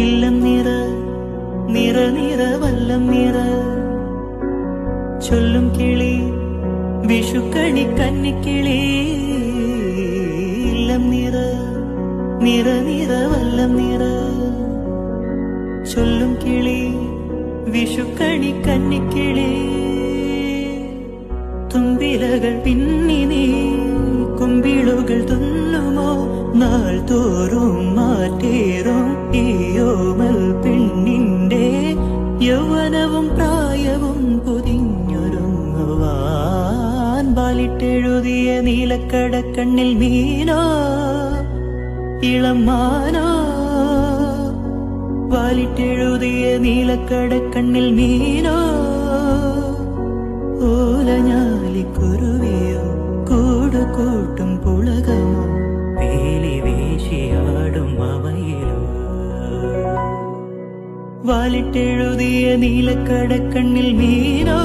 ഇല്ലം നിറ നിറ നിറ വല്ലം നിറ ചൊല്ലും കിളി വിഷുക്കണി കന്നിക്കിളി. ഇല്ലം നിറ നിറ നിറ വല്ലം നിറ ചൊല്ലും കിളി വിഷുക്കണി കന്നിക്കിളി. തുമ്പിലകൾ പിന്നി നീ കുമ്പിളുകൾ തുന്നുമോ നാൾ തോറും മാറ്റേറും ഈയോമൽ പെണ്ണിന്റെ യൗവനവും പ്രായവും പൊതിഞ്ഞൊരുങ്ങുവാൻ. ബാലിട്ടെഴുതിയ നീലക്കടക്കണ്ണിൽ മീനോ ഇളം മാനോ. വാലിട്ടെഴുതിയ നീലക്കടക്കണ്ണിൽ മീനോ ഓലഞ്ഞാലിക്കുരുവിയോ കൂടുകൂട്ടും പുളകമോ വേലി വീശിയാടും അവയിലോ. വാലിട്ടെഴുതിയ നീലക്കടക്കണ്ണിൽ മീനോ